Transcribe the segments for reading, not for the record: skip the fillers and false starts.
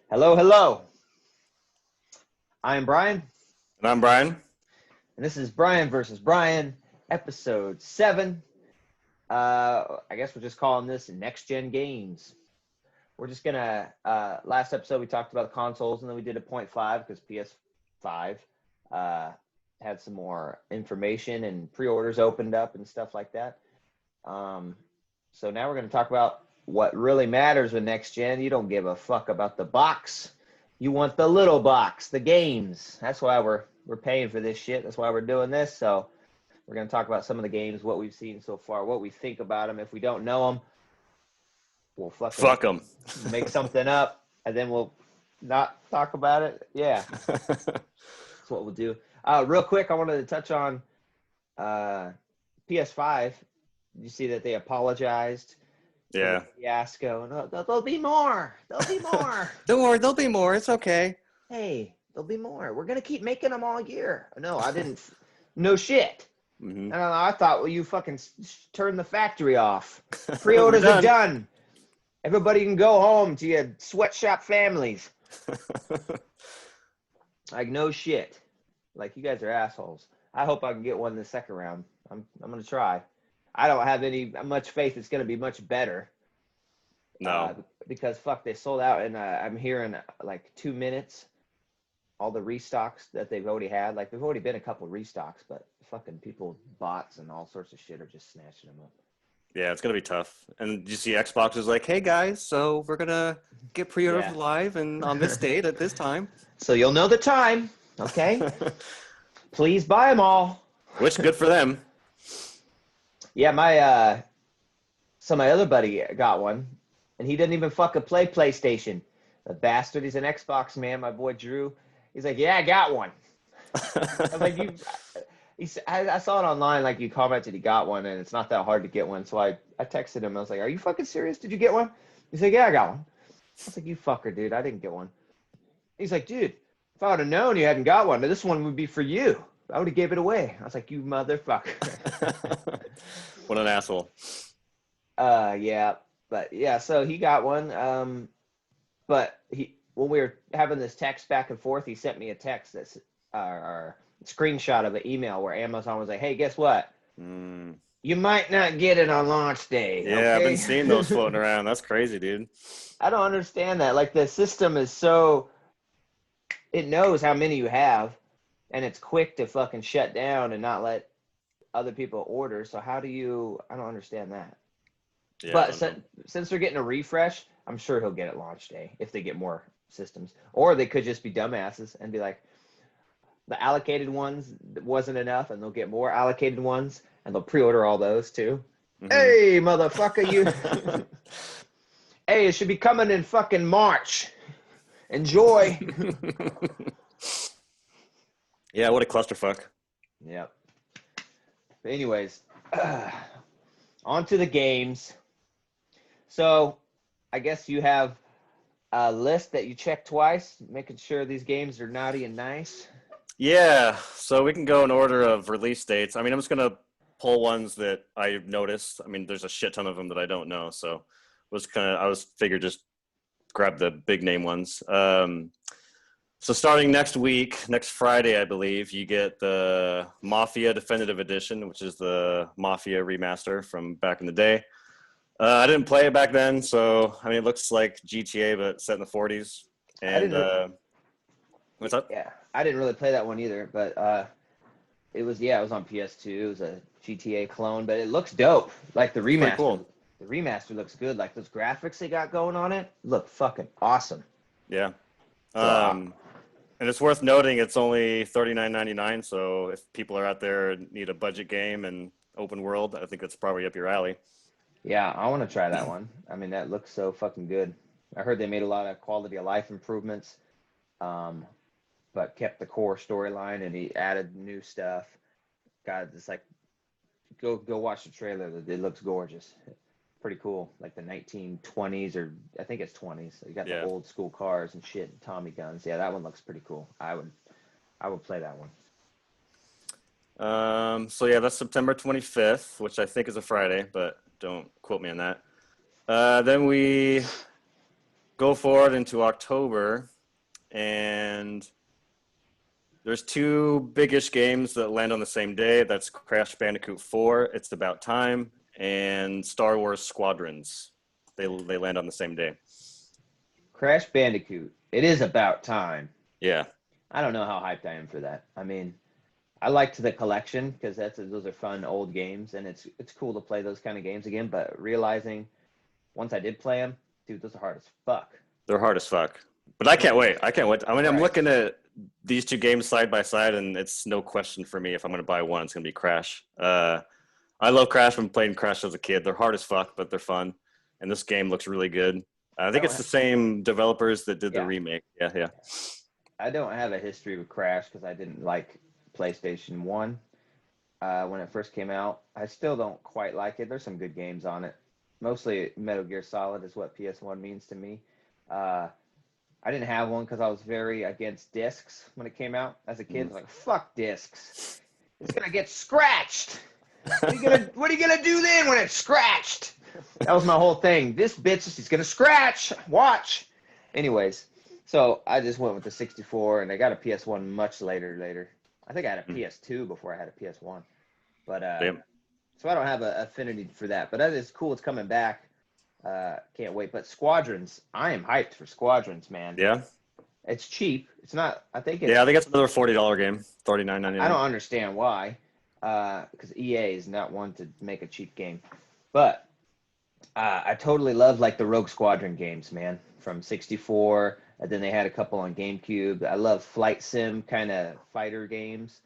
Hello, hello. I am Brian, And I'm Brian. and this is Bryan versus Bryan, episode 7. I guess we're just calling this Next Gen Games. We're just gonna. Last episode we talked about the consoles, and then we did a point 5 because PS5 had some more information and pre-orders opened up and stuff like that. So now we're gonna talk about what really matters with Next Gen. You don't give a fuck about the box. You want the little box, the games. That's why we're paying for this shit. That's why we're doing this. So we're going to talk about some of the games, what we've seen so far, what we think about them. If we don't know them, we'll Fuck them. make something up, and then we'll not talk about it. Yeah, that's what we'll do. Real quick, I wanted to touch on PS5. Did you see that they apologized? Yeah. Fiasco. No, there'll be more. There'll be more. Don't worry, there'll be more. It's okay. Hey, there'll be more. We're gonna keep making them all year. No, I didn't. No shit. Mm-hmm. I thought, well, you fucking turned the factory off. Pre-orders are done. Everybody can go home to your sweatshop families. Like, no shit. Like, you guys are assholes. I hope I can get one in the second round. I'm gonna try. I don't have much faith it's gonna be much better. No. Because fuck, they sold out, and I'm hearing like 2 minutes. All the restocks that they've already had, like there've already been a couple restocks, but fucking people, bots and all sorts of shit are just snatching them up. Yeah, it's gonna be tough. And you see Xbox is like, hey guys, so we're gonna get pre-orders live and on this date at this time. So you'll know the time, okay? Please buy them all. Which good for them. Yeah, my other buddy got one, and he didn't even fucking play PlayStation. The bastard, he's an Xbox man. My boy Drew, he's like, yeah, I got one. I'm like, I saw it online, like you commented he got one, and it's not that hard to get one. So I texted him. I was like, are you fucking serious? Did you get one? He's like, yeah, I got one. I was like, you fucker, dude, I didn't get one. He's like, dude, if I would have known you hadn't got one, this one would be for you. I would have gave it away. I was like, you motherfucker. What an asshole. Yeah, but yeah, so he got one. But when we were having this text back and forth, he sent me a text that's or screenshot of an email where Amazon was like, hey, guess what? You might not get it on launch day. Yeah, okay? I've been seeing those floating around. That's crazy, dude. I don't understand that. Like, the system is it knows how many you have, and it's quick to fucking shut down and not let other people order. So I don't understand that. Yeah, but since they're getting a refresh, I'm sure he'll get it launch day if they get more systems. Or they could just be dumbasses and be like, the allocated ones wasn't enough, and they'll get more allocated ones, and they'll pre-order all those too. Mm-hmm. Hey, motherfucker, you. Hey, it should be coming in fucking March. Enjoy. Yeah, what a clusterfuck. Yep. But anyways, on to the games. So, I guess you have a list that you check twice, making sure these games are naughty and nice. Yeah, so we can go in order of release dates. I mean, I'm just going to pull ones that I noticed. I mean, there's a shit ton of them that I don't know, so figured just grab the big name ones. So starting next week, next Friday, I believe, you get the Mafia Definitive Edition, which is the Mafia remaster from back in the day. I didn't play it back then, so I mean, it looks like GTA, but set in the 40s. And what's up? Yeah, I didn't really play that one either, but it was on PS2. It was a GTA clone, but it looks dope. Like the remaster. Cool. The remaster looks good. Like those graphics they got going on it look fucking awesome. Yeah. And it's worth noting it's only $39.99. So if people are out there and need a budget game and open world, I think that's probably up your alley. Yeah, I want to try that one. I mean, that looks so fucking good. I heard they made a lot of quality of life improvements, but kept the core storyline, and he added new stuff. God, it's like, go watch the trailer. It looks gorgeous. Pretty cool, like the 1920s, or I think it's 20s. So you got the old school cars and shit, and Tommy guns. Yeah, that one looks pretty cool. I would play that one. So yeah, that's September 25th, which I think is a Friday, but don't quote me on that. Then we go forward into October, and there's two biggish games that land on the same day. That's Crash Bandicoot 4, It's About Time, and Star Wars Squadrons. They land on the same day. Crash Bandicoot. It is about time. Yeah. I don't know how hyped I am for that. I mean, I liked the collection because those are fun old games, and it's cool to play those kind of games again. But realizing once I did play them, dude, those are hard as fuck. They're hard as fuck. But I can't wait. I mean, I'm Right. looking at these two games side by side, and it's no question for me if I'm going to buy one, it's going to be Crash. I love Crash. I've been playing Crash as a kid. They're hard as fuck, but they're fun. And this game looks really good. I think it's the same developers that did the remake. Yeah. I don't have a history with Crash because I didn't like PlayStation 1 when it first came out. I still don't quite like it. There's some good games on it. Mostly Metal Gear Solid is what PS1 means to me. I didn't have one because I was very against discs when it came out. As a kid, I was like, fuck discs. It's going to get scratched. What are you gonna do then when it's scratched? That was my whole thing. This bitch is going to scratch. Watch. Anyways, so I just went with the 64, and I got a PS1 much later. I think I had a PS2 before I had a PS1. But so I don't have an affinity for that. But that is cool. It's coming back. Can't wait. But Squadrons, I am hyped for Squadrons, man. Yeah. It's cheap. It's not. I think it's another $40 game. $39.99. I don't understand why. Because EA is not one to make a cheap game. But I totally love like the Rogue Squadron games, man, from 64. And then they had a couple on GameCube. I love flight sim kind of fighter games.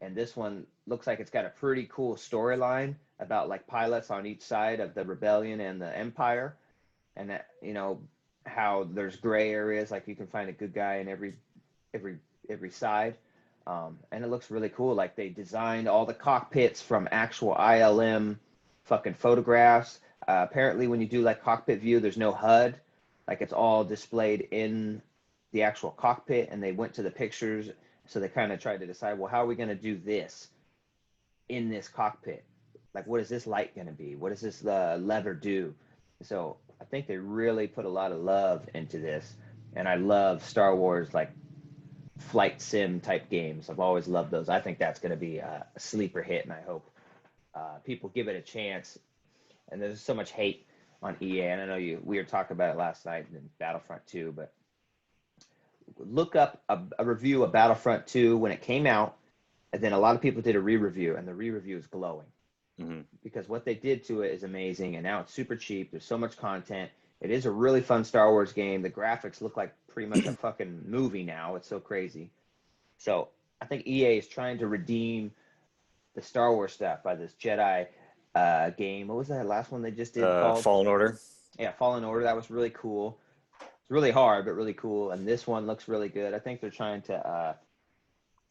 And this one looks like it's got a pretty cool storyline about like pilots on each side of the rebellion and the empire. And that, how there's gray areas, like you can find a good guy in every side. And it looks really cool. Like they designed all the cockpits from actual ILM fucking photographs. Apparently when you do like cockpit view, there's no HUD. Like it's all displayed in the actual cockpit, and they went to the pictures. So they kind of tried to decide, well, how are we going to do this in this cockpit? Like, what is this light going to be? What does this lever do? So I think they really put a lot of love into this. And I love Star Wars, like flight sim type games. I've always loved those. I think that's going to be a sleeper hit, and I hope people give it a chance. And there's so much hate on EA, and I know we were talking about it last night in Battlefront 2, but look up a review of Battlefront 2 when it came out, and then a lot of people did a re-review, and the re-review is glowing. Because what they did to it is amazing, and now it's super cheap. There's so much content. It is a really fun Star Wars game. The graphics look like pretty much a fucking movie now. It's so crazy. So I think EA is trying to redeem the Star Wars stuff by this Jedi game. What was that last one they just did called? Fallen Order. Yeah, Fallen Order. That was really cool. It's really hard, but really cool. And this one looks really good. I think they're trying to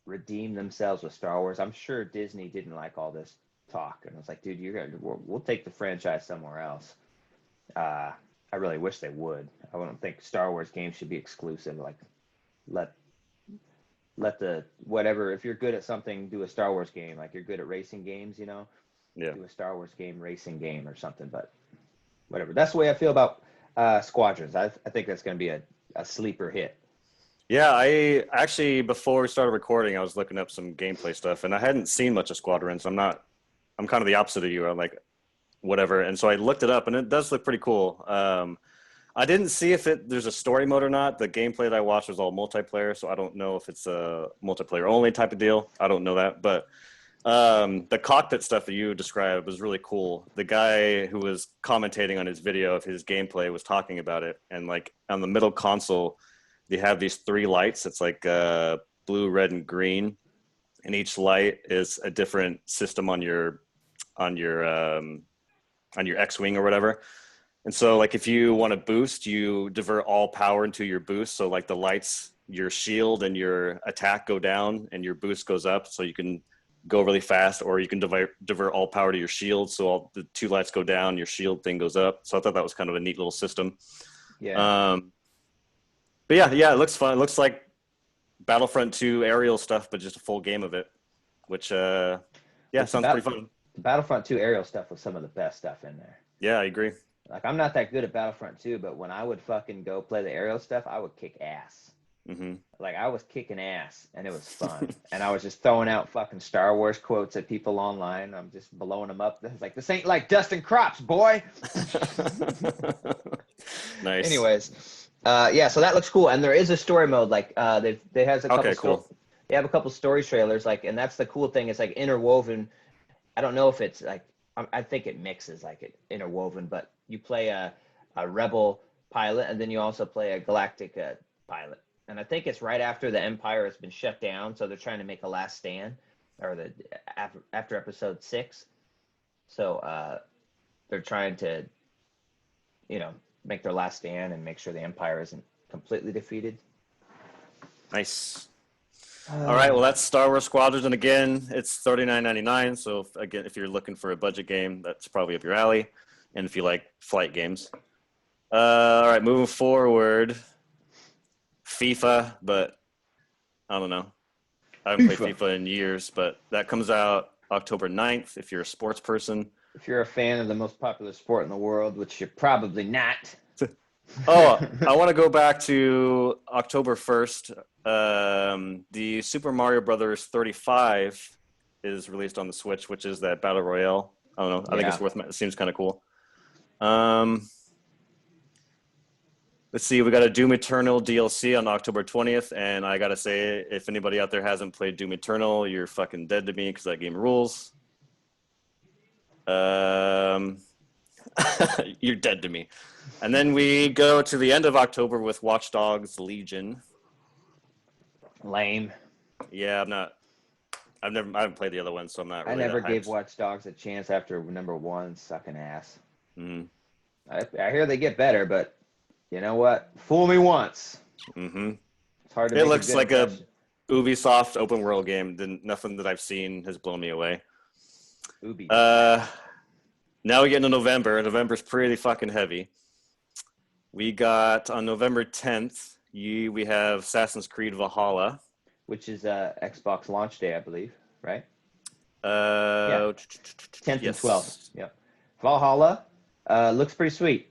redeem themselves with Star Wars. I'm sure Disney didn't like all this talk, and I was like, dude, we'll take the franchise somewhere else. I really wish they would. I don't think Star Wars games should be exclusive. Like, let the whatever. If you're good at something, do a Star Wars game. Like you're good at racing games, Yeah. Do a Star Wars game, racing game, or something. But whatever. That's the way I feel about Squadrons. I think that's going to be a sleeper hit. Yeah, I actually, before we started recording, I was looking up some gameplay stuff, and I hadn't seen much of Squadrons. I'm kind of the opposite of you. I'm like, whatever. And so I looked it up, and it does look pretty cool. I didn't see if there's a story mode or not. The gameplay that I watched was all multiplayer, so I don't know if it's a multiplayer only type of deal. I don't know that. But the cockpit stuff that you described was really cool. The guy who was commentating on his video of his gameplay was talking about it. And like on the middle console, they have these 3 lights. It's like blue, red, and green. And each light is a different system on your X-Wing or whatever. And so like if you want to boost, you divert all power into your boost. So like the lights, your shield and your attack go down and your boost goes up. So you can go really fast, or you can divert all power to your shield. So all the 2 lights go down, your shield thing goes up. So I thought that was kind of a neat little system. Yeah. But yeah, it looks fun. It looks like Battlefront 2 aerial stuff, but just a full game of it, which sounds pretty fun. The Battlefront 2 aerial stuff was some of the best stuff in there. Yeah, I agree. Like, I'm not that good at Battlefront 2, but when I would fucking go play the aerial stuff, I would kick ass. Mm-hmm. Like, I was kicking ass, and it was fun. And I was just throwing out fucking Star Wars quotes at people online. I'm just blowing them up. It's like, this ain't like Dustin Crops, boy. Nice. Anyways, yeah, so that looks cool. And there is a story mode. Like, they has a couple. Okay, cool. They have a couple story trailers. Like, and that's the cool thing. It's like interwoven. I don't know if it's like. I think it mixes like it interwoven, but you play a rebel pilot, and then you also play a galactic pilot. And I think it's right after the Empire has been shut down, so they're trying to make a last stand, or the after episode 6. So they're trying to, make their last stand and make sure the Empire isn't completely defeated. Nice. All right, well, that's Star Wars Squadrons, and again, it's $39.99. So if you're looking for a budget game, that's probably up your alley, and if you like flight games. All right, moving forward, FIFA, but I don't know. I haven't played FIFA in years, but that comes out October 9th if you're a sports person. If you're a fan of the most popular sport in the world, which you're probably not. Oh, I want to go back to October 1st. The Super Mario Brothers 35 is released on the Switch, which is that Battle Royale. I don't know. I think it's it seems kind of cool. Let's see. We got a Doom Eternal DLC on October 20th. And I got to say, if anybody out there hasn't played Doom Eternal, you're fucking dead to me because that game rules. You're dead to me. And then we go to the end of October with Watch Dogs Legion. Lame. Yeah, I haven't played the other one, so I'm not really. I never gave Watch Dogs a chance after number 1 sucking ass. Mm-hmm. I hear they get better, but you know what? Fool me once. Mm-hmm. It's hard to. It looks like a Ubisoft open world game. Nothing that I've seen has blown me away. Ubi. Now we get into November. November's pretty fucking heavy. We got on November 10th. We have Assassin's Creed Valhalla, which is Xbox launch day, I believe, right? 10th and 12th. Yeah. Valhalla looks pretty sweet.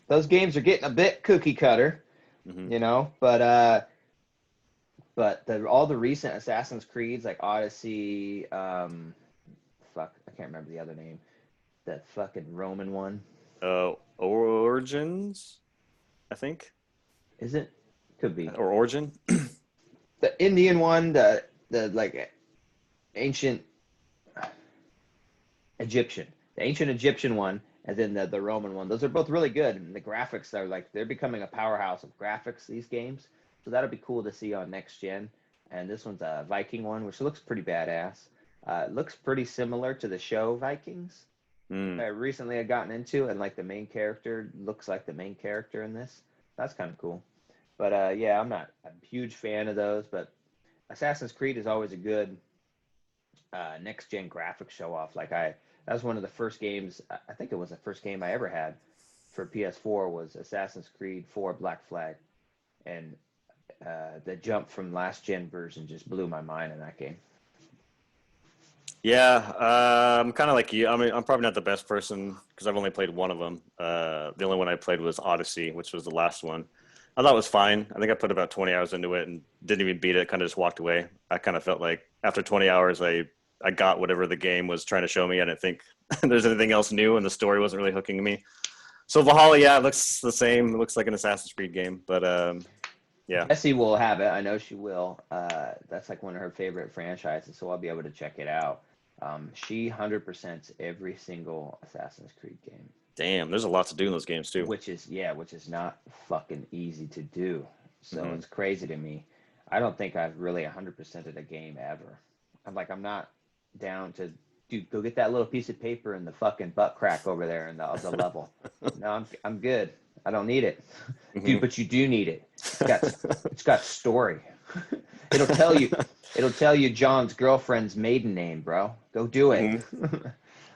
Those games are getting a bit cookie cutter, but all the recent Assassin's Creeds like Odyssey, I can't remember the other name. That fucking Roman one. Origins, I think. Is it? Could be. Or Origin. The Indian one, the like ancient Egyptian. The ancient Egyptian one, and then the Roman one. Those are both really good. And the graphics are like, they're becoming a powerhouse of graphics, these games. So that'll be cool to see on next gen. And this one's a Viking one, which looks pretty badass. It looks pretty similar to the show Vikings. I recently had gotten into, and like the main character looks like the main character in this. That's kind of cool. But yeah, I'm not a huge fan of those, but Assassin's Creed is always a good next gen graphics show off. Like that was one of the first games. I think it was the first game I ever had for PS4 was Assassin's Creed 4 Black Flag, and the jump from last gen version just blew my mind in that game. Yeah, I'm kind of like you. I mean, I'm probably not the best person because I've only played one of them. The only one I played was Odyssey, which was the last one. I thought it was fine. I think I put about 20 hours into it and didn't even beat it. Kind of just walked away. I kind of felt like after 20 hours, I got whatever the game was trying to show me. I didn't think there's anything else new, and the story wasn't really hooking me. So Valhalla, yeah, it looks the same. It looks like an Assassin's Creed game, but yeah. Jessie will have it. I know she will. That's like one of her favorite franchises, so I'll be able to check it out. She 100%'s every single Assassin's Creed game. Damn, there's a lot to do in those games too. Which is not fucking easy to do. So it's crazy to me. I don't think I've really 100%'d a game ever. I'm not down to go get that little piece of paper and the fucking butt crack over there in the level. No, I'm good. I don't need it. Dude, but you do need it. It's got story. It'll tell you John's girlfriend's maiden name, bro. Go do it. I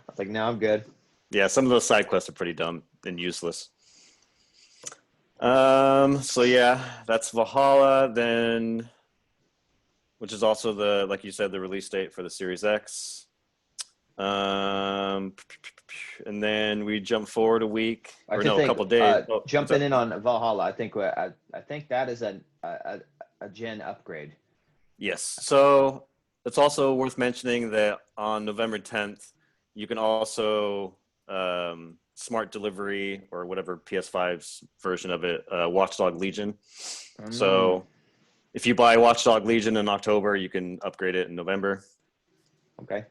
was like, no, I'm good. Yeah, some of those side quests are pretty dumb and useless. So yeah, that's Valhalla, then, which is also like you said, the release date for the Series X. And then we jump forward a week, I or just no, a think couple days. What's jumping up? in on Valhalla, I think that is a gen upgrade. Yes. So it's also worth mentioning that on November 10th, you can also smart delivery or whatever PS5's version of it, Watchdog Legion. So if you buy Watchdog Legion in October, you can upgrade it in November. Okay.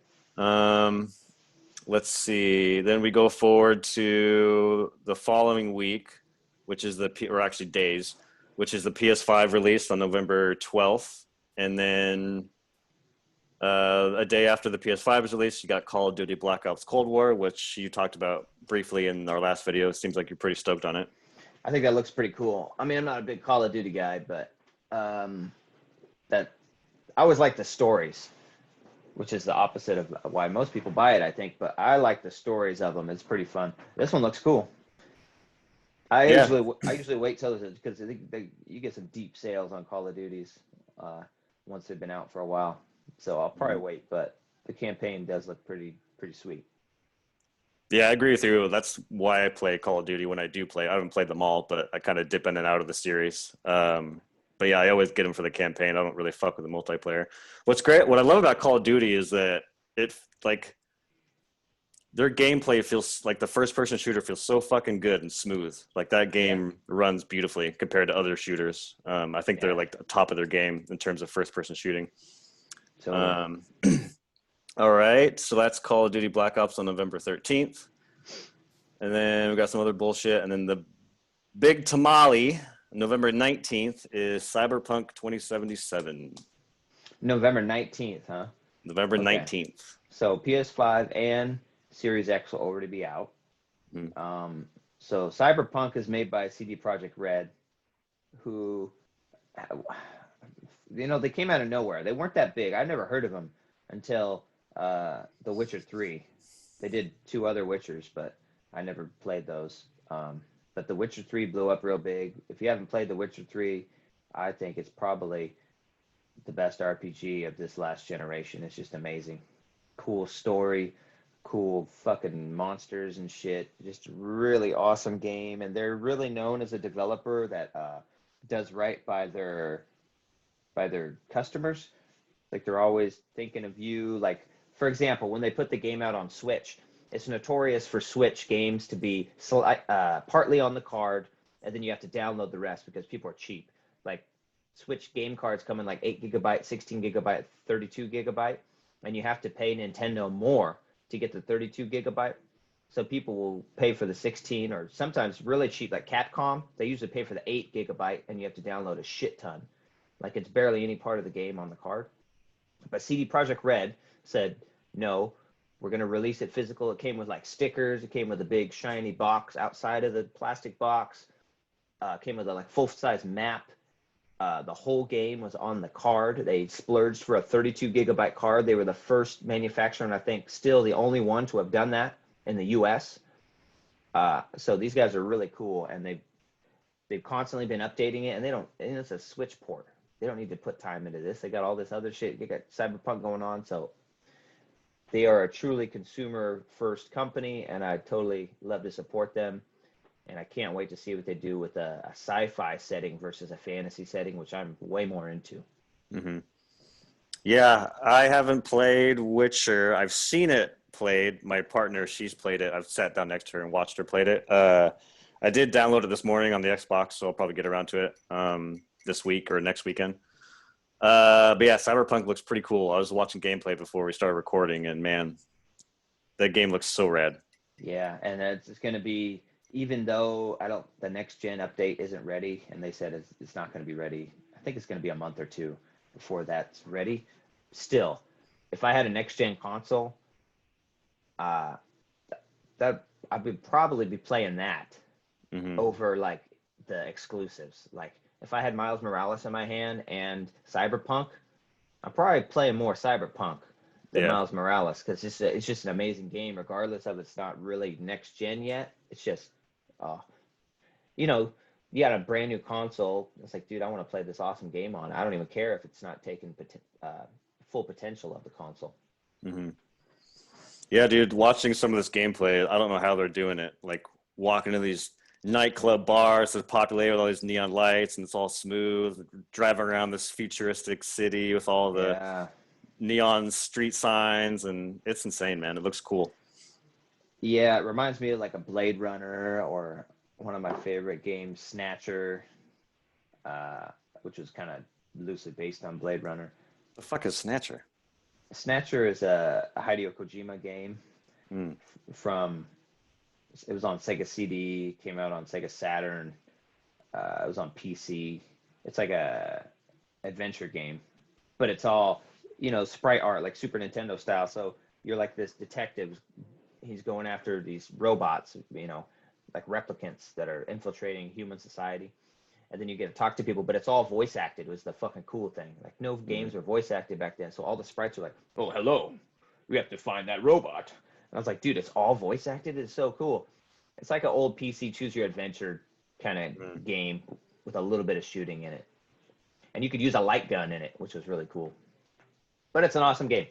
Let's see. Then we go forward to the following week, which is or actually days, which is the PS5 release on November 12th. And then a day after the PS5 is released, you got Call of Duty Black Ops Cold War, which you talked about briefly in our last video. It seems like you're pretty stoked on it. I think that looks pretty cool. I mean, I'm not a big Call of Duty guy, but that I always like the stories, which is the opposite of why most people buy it, I think. But I like the stories of them. It's pretty fun. This one looks cool. I usually wait till because I think you get some deep sales on Call of Duties once they've been out for a while. So I'll probably wait, but the campaign does look pretty sweet. Yeah, I agree with you. That's why I play Call of Duty when I do play. I haven't played them all, but I kind of dip in and out of the series. But yeah, I always get them for the campaign. I don't really fuck with the multiplayer. What's great, what I love about Call of Duty is that it like their gameplay feels like the first person shooter feels so fucking good and smooth. Like that game runs beautifully compared to other shooters. I think they're like the top of their game in terms of first person shooting. So all right, so that's Call of Duty Black Ops on November 13th. And then we got some other bullshit. And then the big tamale, November 19th, is Cyberpunk 2077. November 19th, huh? November 19th. So PS5 and Series X will already be out. So Cyberpunk is made by CD Projekt Red, who, they came out of nowhere. They weren't that big. I never heard of them until The Witcher 3. They did 2 other Witchers, but I never played those. But The Witcher 3 blew up real big. If you haven't played The Witcher 3, I think it's probably the best RPG of this last generation. It's just amazing. Cool story, cool fucking monsters and shit. Just really awesome game. And they're really known as a developer that does right by their customers. Like they're always thinking of you. Like, for example, when they put the game out on Switch, it's notorious for Switch games to be partly on the card, and then you have to download the rest because people are cheap. Like Switch game cards come in like 8 gigabyte, 16 gigabyte, 32 gigabyte, and you have to pay Nintendo more to get the 32 gigabyte. So people will pay for the 16, or sometimes really cheap, like Capcom. They usually pay for the 8 gigabyte, and you have to download a shit ton. Like it's barely any part of the game on the card. But CD Projekt Red said, no, we're going to release it physical. It came with like stickers. It came with a big shiny box outside of the plastic box. Came with a like full-size map. The whole game was on the card. They splurged for a 32 gigabyte card. They were the first manufacturer, and I think still the only one to have done that in the US. So these guys are really cool, and they've constantly been updating it, and it's a Switch port. They don't need to put time into this. They got all this other shit. They got Cyberpunk going on, so they are a truly consumer-first company, and I totally love to support them. And I can't wait to see what they do with a sci-fi setting versus a fantasy setting, which I'm way more into. Mm-hmm. Yeah, I haven't played Witcher. I've seen it played. My partner, she's played it. I've sat down next to her and watched her play it. I did download it this morning on the Xbox, so I'll probably get around to it this week or next weekend. But yeah, Cyberpunk looks pretty cool. I was watching gameplay before we started recording, and man, that game looks so rad. Yeah, and it's going to be, even though the next gen update isn't ready, and they said it's not going to be ready. I think it's going to be a month or 2 before that's ready. Still, if I had a next gen console, that I would probably be playing that over like the exclusives. Like if I had Miles Morales in my hand and Cyberpunk, I'm probably playing more Cyberpunk than Miles Morales, because it's just an amazing game, regardless of it's not really next gen yet. It's just, you got a brand new console. It's like, dude, I want to play this awesome game on. I don't even care if it's not taking full potential of the console. Mm-hmm. Yeah, dude, watching some of this gameplay, I don't know how they're doing it. Like walking to these nightclub bars that's populated with all these neon lights and it's all smooth, driving around this futuristic city with all the Yeah. neon street signs, and it's insane, man. It looks cool. Yeah, it reminds me of like a Blade Runner or one of my favorite games, Snatcher, uh, which was kind of loosely based on Blade Runner. The fuck is Snatcher? Snatcher is a Hideo Kojima game Hmm. from, it was on Sega CD, came out on Sega Saturn, it was on PC. It's like a adventure game, but it's all, sprite art, like Super Nintendo style. So you're like this detective. He's going after these robots, like replicants that are infiltrating human society. And then you get to talk to people, but it's all voice acted was the fucking cool thing. Like no games were voice acted back then. So all the sprites are like, oh, hello, we have to find that robot. And I was like, dude, it's all voice acted. It's so cool. It's like an old PC choose your adventure kind of game with a little bit of shooting in it. And you could use a light gun in it, which was really cool. But it's an awesome game.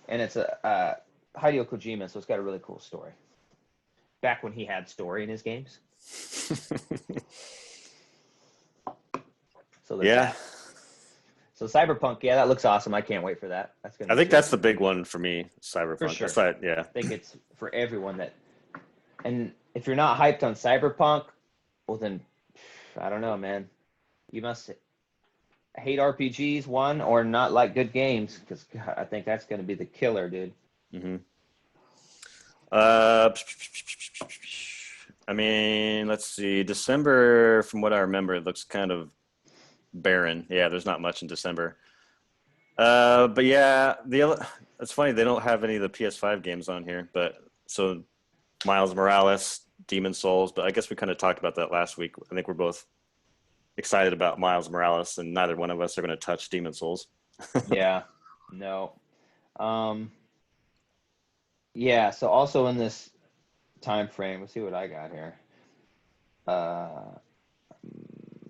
And it's a Hideo Kojima, so it's got a really cool story. Back when he had story in his games. So there's Yeah, that. So Cyberpunk, yeah, that looks awesome. I can't wait for that. That's gonna I be think cool. that's the big one for me, For Cyberpunk. sure. Aside, yeah. I think it's for everyone that. And if you're not hyped on Cyberpunk, well then, I don't know, man. You must hate RPGs, one, or not like good games, because I think that's gonna be the killer, dude. Hmm. Uh, I mean, let's see. December, from what I remember, it looks kind of barren. Yeah, there's not much in December. But yeah, it's funny they don't have any of the PS5 games on here. But so Miles Morales, Demon Souls. But I guess we kind of talked about that last week. I think we're both excited about Miles Morales, and neither one of us are going to touch Demon Souls. Yeah. No. Um. Yeah. So also in this time frame, let's see what I got here. Uh,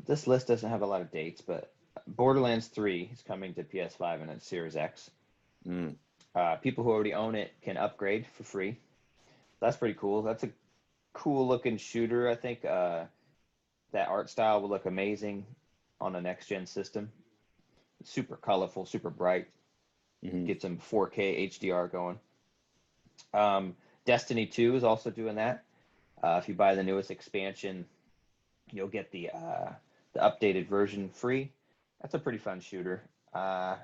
this list doesn't have a lot of dates, but Borderlands 3 is coming to PS5 and it's Series X. Mm. People who already own it can upgrade for free. That's pretty cool. That's a cool looking shooter. I think that art style will look amazing on a next gen system. Super colorful, super bright. Hmm. Get some 4K HDR going. Um, Destiny 2 is also doing that. If you buy the newest expansion, you'll get the updated version free. That's a pretty fun shooter. Yeah,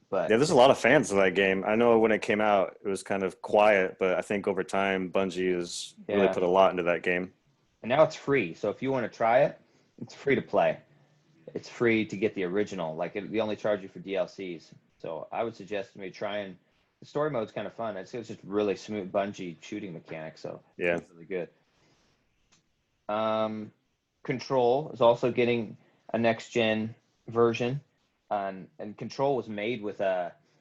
But there's a lot of fans of that game. I know when it came out, it was kind of quiet, but I think over time, Bungie has really yeah, put a lot into that game. and now it's free. So if you want to try it, it's free to play. It's free to get the original. Like they only charge you for DLCs. So I would suggest maybe trying. The story mode's kind of fun. It's just really smooth Bungie shooting mechanics. So Yeah. it's really good. Control is also getting a next gen version, and Control was made with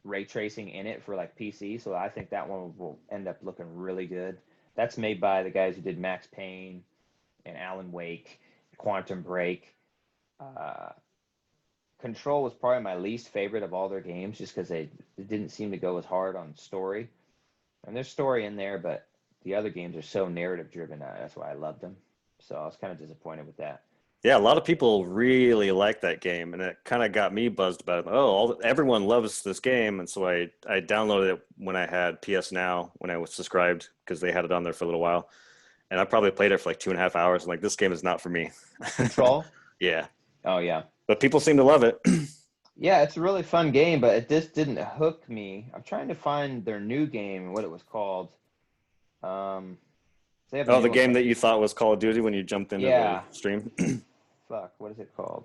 ray tracing in it for like PC. So I think that one will end up looking really good. That's made by the guys who did Max Payne and Alan Wake, Quantum Break. Uh, Control was probably my least favorite of all their games, just because they didn't seem to go as hard on story. And there's story in there, but the other games are so narrative driven. That's why I loved them. So I was kind of disappointed with that. Yeah, a lot of people really like that game, and it kind of got me buzzed about it. Oh, everyone loves this game, and so I downloaded it when I had PS Now, when I was subscribed, because they had it on there for a little while. And I probably played it for like 2.5 hours. I'm like, this game is not for me. Control? Yeah. Oh yeah. But people seem to love it. Yeah, it's a really fun game, but it just didn't hook me. I'm trying to find their new game, what it was called. Um, they have a Oh, the new one game called, that you thought was Call of Duty when you jumped into the yeah, stream. fuck, what is it called?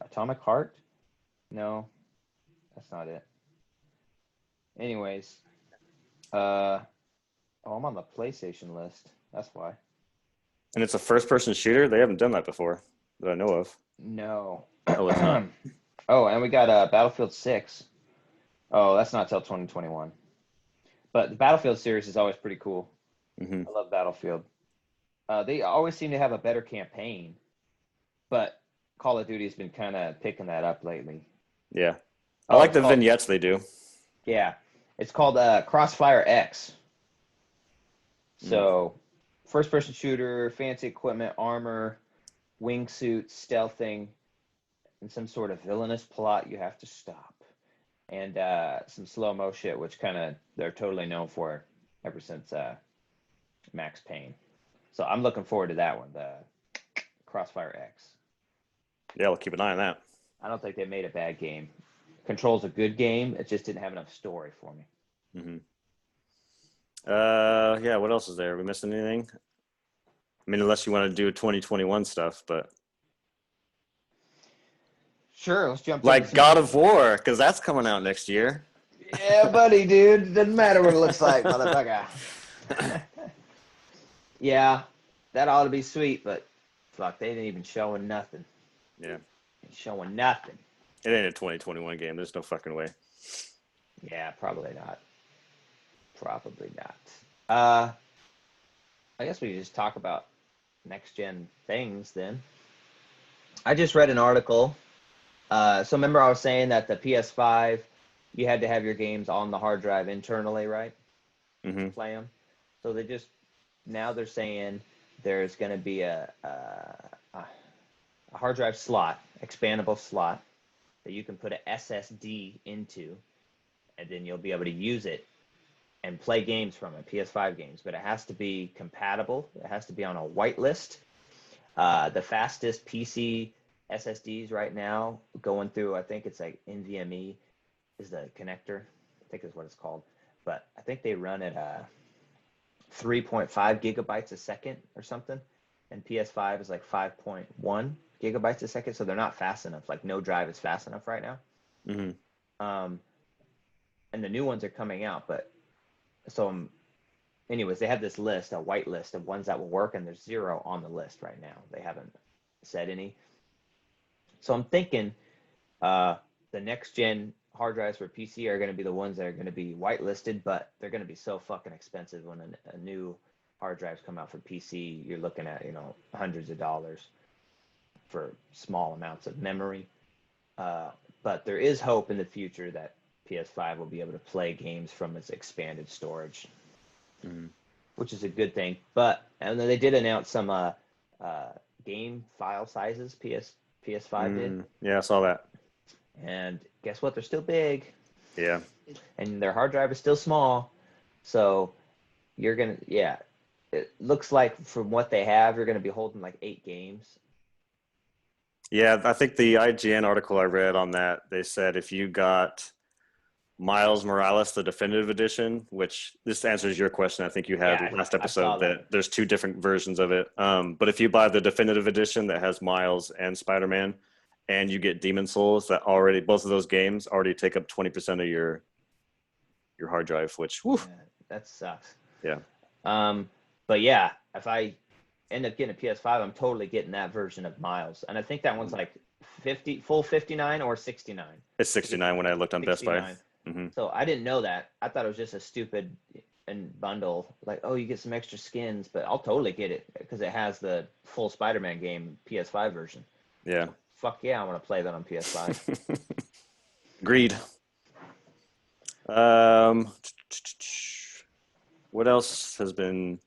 Atomic Heart? No, that's not it. Anyways, oh, I'm on the PlayStation list. That's why. And it's a first-person shooter. They haven't done that before that I know of. No. Oh, it's not. Oh, and we got Battlefield 6. Oh, that's not till 2021. But the Battlefield series is always pretty cool. Hmm. I love Battlefield. They always seem to have a better campaign, but Call of Duty has been kind of picking that up lately. Yeah. I Oh, like it's the called, vignettes they do. yeah. It's called Crossfire X. So, first-person shooter, fancy equipment, armor, wingsuits, stealthing, and some sort of villainous plot you have to stop. And some slow-mo shit, which they're totally known for ever since Max Payne. So I'm looking forward to that one, the Crossfire X. Yeah, we'll keep an eye on that. I don't think they made a bad game. Control's a good game. It just didn't have enough story for me. Mm-hmm. Yeah, what else is there? Are we missing anything? I mean, unless you want to do 2021 stuff, but sure, let's jump like God of War, because that's coming out next year. Yeah, buddy, dude. Doesn't matter what it looks like, motherfucker. Yeah, that ought to be sweet, but fuck, they didn't even showing nothing. Yeah. Showing nothing. It ain't a 2021 game. There's no fucking way. Yeah, probably not. Probably not. I guess we could just talk about next-gen things then. I just read an article. So remember I was saying that the PS5, you had to have your games on the hard drive internally, right? Mm-hmm. To play them. So now they're saying there's going to be a hard drive slot, expandable slot, that you can put an SSD into, and then you'll be able to use it and play games from it, PS5 games. But it has to be compatible. It has to be on a whitelist. The fastest PC SSDs right now, going through, I think it's like NVMe is the connector, I think is what it's called. But I think they run at 3.5 gigabytes a second or something. And PS5 is like 5.1 gigabytes a second. So they're not fast enough. Like no drive is fast enough right now. Mm-hmm. And the new ones are coming out. But so anyways, they have this list, a white list of ones that will work. And there's 0 on the list right now. They haven't said any. So I'm thinking the next gen hard drives for PC are going to be the ones that are going to be whitelisted, but they're going to be so fucking expensive when a new hard drives come out for PC. You're looking at, hundreds of dollars for small amounts of memory. But there is hope in the future that PS5 will be able to play games from its expanded storage, which is a good thing. And then they did announce some game file sizes. PS5 did. Yeah, I saw that. And guess what? They're still big. Yeah. And their hard drive is still small. So it looks like from what they have, you're going to be holding like 8 games. Yeah, I think the IGN article I read on that, they said if you got Miles Morales, the definitive edition, which this answers your question I think you had last episode, that there's 2 different versions of it. But if you buy the definitive edition that has Miles and Spider-Man, and you get Demon Souls, that already, both of those games already take up 20% of your hard drive, which, whew. Yeah, that sucks. Yeah. But yeah, if I end up getting a PS5, I'm totally getting that version of Miles. And I think that one's like 59 or 69. It's 69 when I looked on 69. Best Buy. Mm-hmm. So I didn't know that. I thought it was just a stupid bundle. Like, oh, you get some extra skins, but I'll totally get it because it has the full Spider-Man game PS5 version. Yeah. Fuck yeah, I want to play that on PS5. Agreed. What else has been...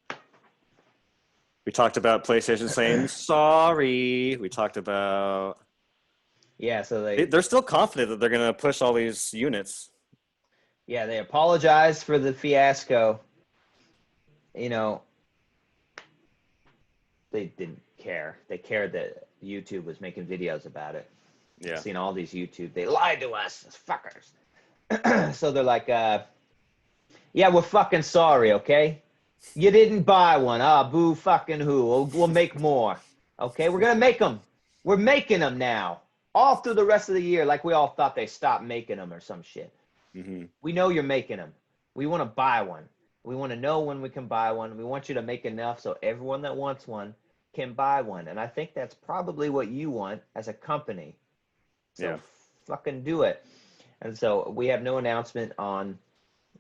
We talked about PlayStation saying, sorry. We talked about... Yeah, so they're still confident that they're going to push all these units. Yeah, they apologized for the fiasco. They didn't care. They cared that YouTube was making videos about it. Yeah. I've seen all these YouTube. They lied to us, fuckers. So they're like, yeah, we're fucking sorry, okay? You didn't buy one. Boo fucking who. We'll make more. Okay, we're going to make them. We're making them now. All through the rest of the year, like we all thought they stopped making them or some shit. Mm-hmm. We know you're making them. We want to buy one. We want to know when we can buy one. We want you to make enough so everyone that wants one can buy one. And I think that's probably what you want as a company. So fucking do it. And so we have no announcement on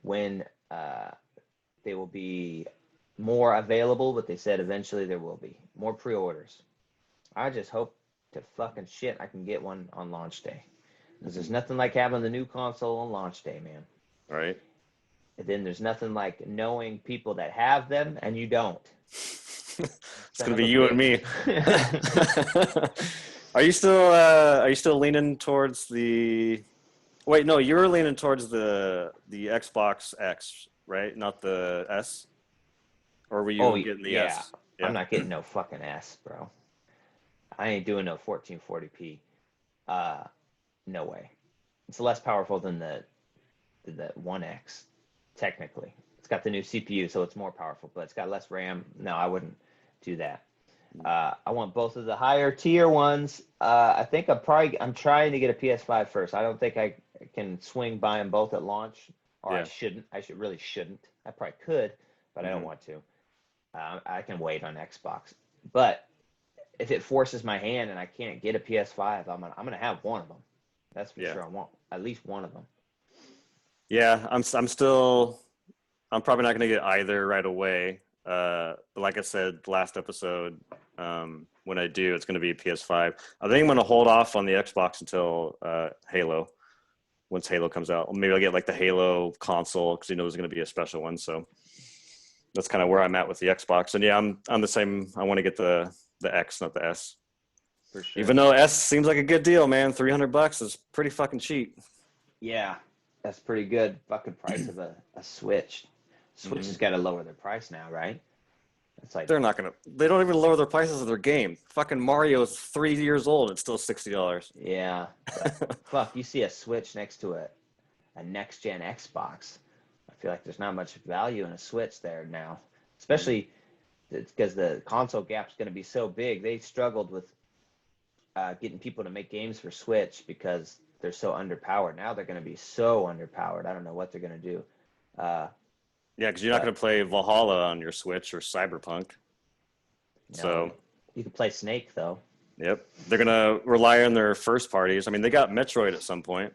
when they will be more available, but they said eventually there will be more pre-orders. I just hope to fucking shit I can get one on launch day. Because there's nothing like having the new console on launch day, man. Right. And then there's nothing like knowing people that have them and you don't. It's gonna be you and me. Are you still leaning towards the? Wait, no, you were leaning towards the Xbox X, right? Not the S. Or were you getting the yeah. S? Yeah. I'm not getting no fucking S, bro. I ain't doing no 1440p. No way. It's less powerful than the 1X, technically. It's got the new CPU, so it's more powerful, but it's got less RAM. No, I wouldn't do that. I want both of the higher tier ones. I think I'm trying to get a PS5 first. I don't think I can swing by them both at launch, or Yeah. I shouldn't. Really shouldn't. I probably could, but I don't want to. I can wait on Xbox, but if it forces my hand and I can't get a PS5, I'm gonna have one of them. That's for sure. I want at least one of them. Yeah, I'm probably not going to get either right away. But like I said last episode, when I do, it's going to be a PS5. I think I'm going to hold off on the Xbox until Halo, once Halo comes out. Or maybe I'll get like the Halo console because there's going to be a special one. So that's kind of where I'm at with the Xbox. And yeah, I'm the same. I want to get the X, not the S. For sure. Even though S seems like a good deal, man. $300 is pretty fucking cheap. Yeah, that's pretty good. Fucking price of a Switch. Switch has got to lower their price now, right? It's like they don't even lower their prices of their game. Fucking Mario is 3 years old. It's still $60. Yeah. Fuck, you see a Switch next to a next gen Xbox. I feel like there's not much value in a Switch there now, especially because the console gap's going to be so big. They struggled with getting people to make games for Switch because they're so underpowered. Now they're going to be so underpowered. I don't know what they're going to do. Yeah, because you're not going to play Valhalla on your Switch or Cyberpunk. No, so you can play Snake though. Yep, they're going to rely on their first parties. I mean, they got Metroid at some point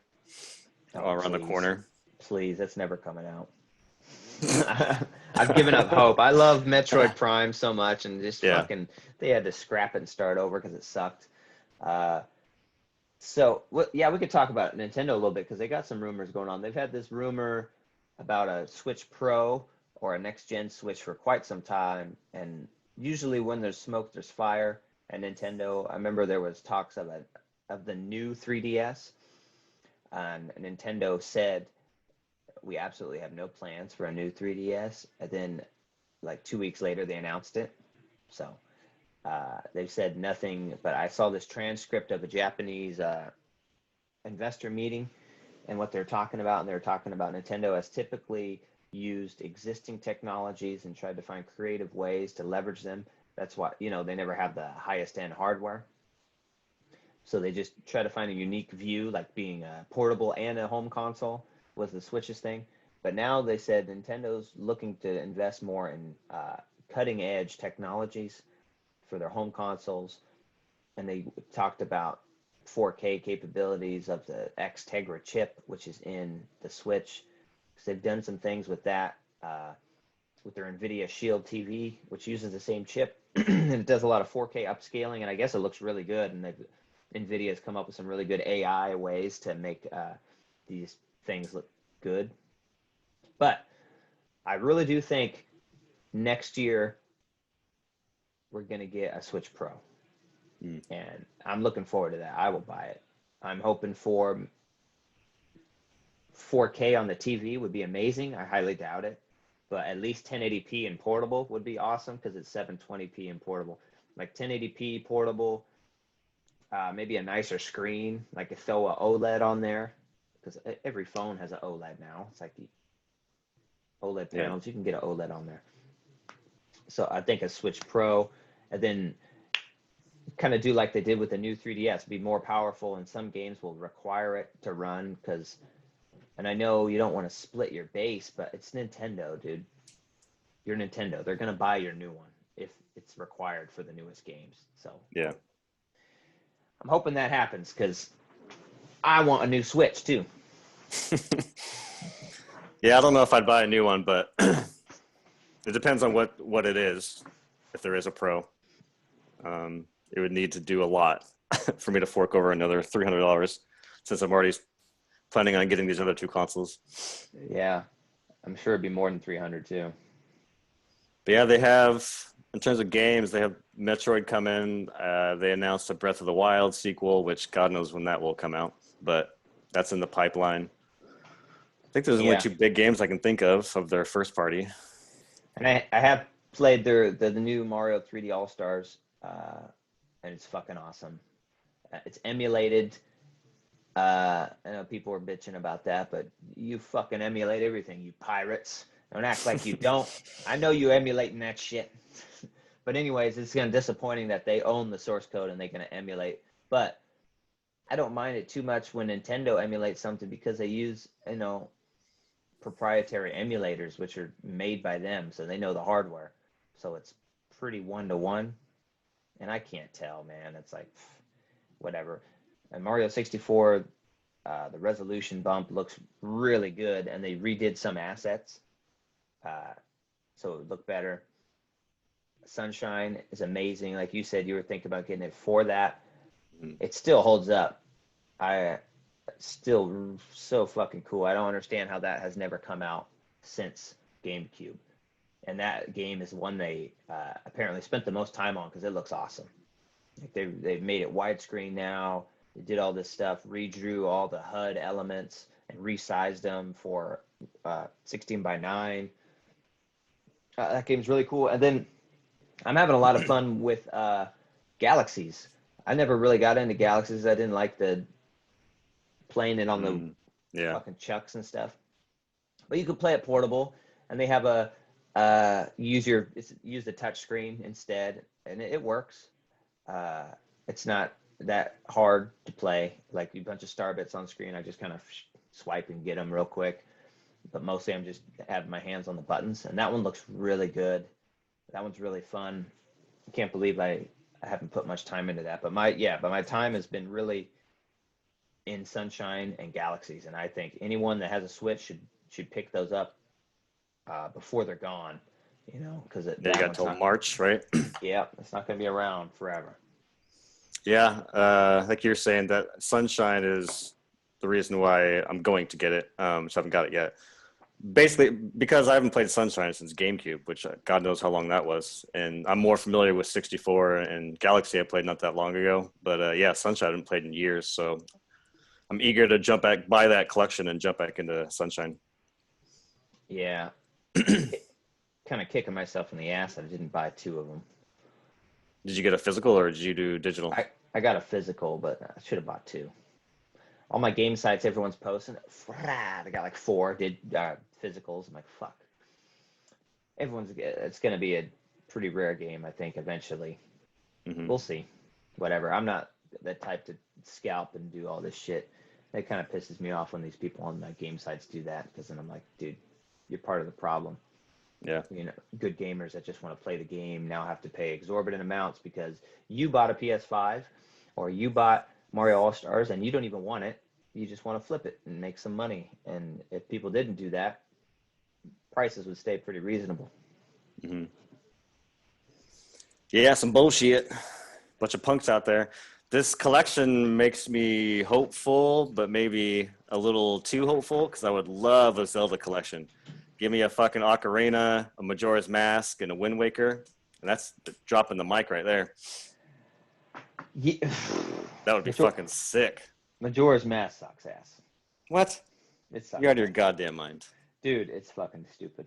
around the corner. Please, that's never coming out. I've given up hope. I love Metroid Prime so much, and just fucking they had to scrap it and start over because it sucked. We could talk about Nintendo a little bit because they got some rumors going on. They've had this rumor about a Switch Pro or a next-gen Switch for quite some time, and usually when there's smoke, there's fire. And Nintendo, I remember there was talks of the new 3DS, and Nintendo said we absolutely have no plans for a new 3DS. And then, like 2 weeks later, they announced it. So they've said nothing. But I saw this transcript of a Japanese investor meeting and what they're talking about. And they're talking about Nintendo has typically used existing technologies and tried to find creative ways to leverage them. That's why, they never have the highest end hardware. So they just try to find a unique view, like being a portable and a home console was the Switch's thing. But now they said Nintendo's looking to invest more in cutting edge technologies for their home consoles. And they talked about 4K capabilities of the Xtegra chip, which is in the Switch. So they've done some things with that, with their NVIDIA Shield TV, which uses the same chip. And it does a lot of 4K upscaling, and I guess it looks really good. And NVIDIA has come up with some really good AI ways to make these things look good. But I really do think next year we're going to get a Switch Pro. And I'm looking forward to that. I will buy it. I'm hoping for 4K on the TV would be amazing. I highly doubt it. But at least 1080p in portable would be awesome because it's 720p in portable. Like 1080p portable, maybe a nicer screen, like throw an OLED on there because every phone has an OLED now. It's like the OLED panels. You can get an OLED on there. So I think a Switch Pro, and then kind of do like they did with the new 3DS, be more powerful, and some games will require it to run because, and I know you don't want to split your base, but it's Nintendo, dude. You're Nintendo. They're going to buy your new one if it's required for the newest games. So yeah, I'm hoping that happens because I want a new Switch too. Yeah, I don't know if I'd buy a new one, but it depends on what it is. If there is a Pro, it would need to do a lot for me to fork over another $300 since I'm already planning on getting these other two consoles. Yeah. I'm sure it'd be more than 300 too. But yeah, they have, in terms of games, they have Metroid come in. They announced a Breath of the Wild sequel, which God knows when that will come out, but that's in the pipeline. I think there's only Yeah, two big games I can think of their first party. and I have played the new Mario 3D All Stars, and it's fucking awesome. It's emulated. I know people were bitching about that, but you fucking emulate everything, you pirates. Don't act like you don't. I know you emulating that shit. But anyways, it's kind of disappointing that they own the source code and they're going to emulate. But I don't mind it too much when Nintendo emulates something because they use, proprietary emulators, which are made by them, so they know the hardware. So it's pretty 1-to-1. And I can't tell, man. It's like, whatever. And Mario 64, the resolution bump looks really good, and they redid some assets, so it would look better. Sunshine is amazing. Like you said, you were thinking about getting it for that. It still holds up. I still so fucking cool. I don't understand how that has never come out since GameCube. And that game is one they apparently spent the most time on because it looks awesome. Like they've made it widescreen now. They did all this stuff, redrew all the HUD elements and resized them for 16 by 9. That game's really cool. And then I'm having a lot of fun with Galaxies. I never really got into Galaxies. I didn't like the playing it on the fucking chucks and stuff. But you could play it portable, and they have use the touch screen instead, and it works. It's not that hard to play. Like a bunch of star bits on screen, I just kind of swipe and get them real quick. But mostly I'm just having my hands on the buttons, and that one looks really good. That one's really fun. I can't believe I haven't put much time into that. But my time has been really in Sunshine and Galaxies, and I think anyone that has a Switch should pick those up before they're gone. Because You got till March, right? Yeah, it's not going to be around forever. Yeah, like you're saying, that Sunshine is the reason why I'm going to get it. So I haven't got it yet. Basically, because I haven't played Sunshine since GameCube, which God knows how long that was. And I'm more familiar with 64 and Galaxy I played not that long ago. But yeah, Sunshine I haven't played in years. So I'm eager to jump back, buy that collection and jump back into Sunshine. Yeah. Kind of kicking myself in the ass that I didn't buy 2 of them. Did you get a physical or did you do digital? I got a physical, but I should have bought 2. All my game sites, everyone's posting. They got like 4 physicals. I'm like, fuck. It's going to be a pretty rare game, I think, eventually. Mm-hmm. We'll see. Whatever. I'm not the type to scalp and do all this shit. It kind of pisses me off when these people on my game sites do that, because then I'm like, dude, you're part of the problem. Yeah. Good gamers that just want to play the game now have to pay exorbitant amounts because you bought a PS5 or you bought Mario All-Stars and you don't even want it. You just want to flip it and make some money. And if people didn't do that, prices would stay pretty reasonable. Mm-hmm. Yeah, some bullshit. Bunch of punks out there. This collection makes me hopeful, but maybe a little too hopeful because I would love a Zelda collection. Give me a fucking Ocarina, a Majora's Mask, and a Wind Waker. And that's dropping the mic right there. Yeah. That would be fucking sick. Majora's Mask sucks ass. What? It sucks. You're out of your goddamn mind. Dude, it's fucking stupid.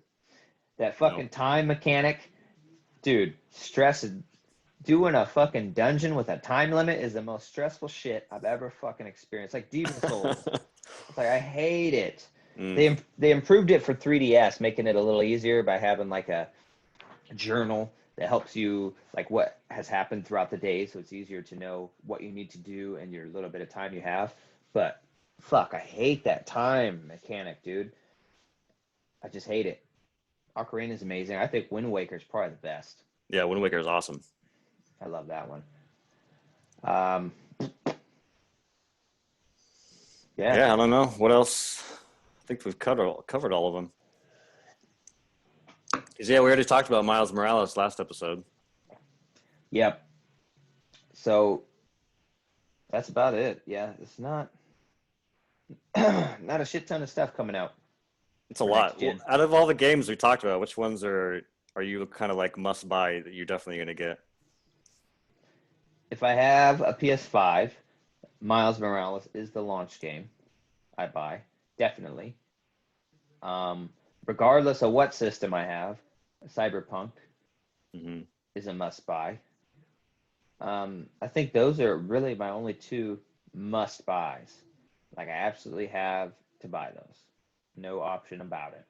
That fucking time mechanic, dude, doing a fucking dungeon with a time limit is the most stressful shit I've ever fucking experienced. Like Demon's Souls. It's like, I hate it. They improved it for 3DS, making it a little easier by having like a journal that helps you like what has happened throughout the day, so it's easier to know what you need to do and your little bit of time you have. But fuck, I hate that time mechanic, dude. I just hate it. Ocarina is amazing. I think Wind Waker is probably the best. Yeah, Wind Waker is awesome. I love that one. Yeah, I don't know. What else? I think we've covered all of them. Because, yeah, we already talked about Miles Morales last episode. Yep. So that's about it. Yeah, it's not a shit ton of stuff coming out. It's a for next lot. gen. Out of all the games we talked about, which ones are you kind of like must buy that you're definitely gonna get? If I have a PS5, Miles Morales is the launch game I buy, definitely. Um, Regardless of what system I have, Cyberpunk Hmm. is a must buy. I think those are really my only two must buys. Like I absolutely have to buy those. No option about it.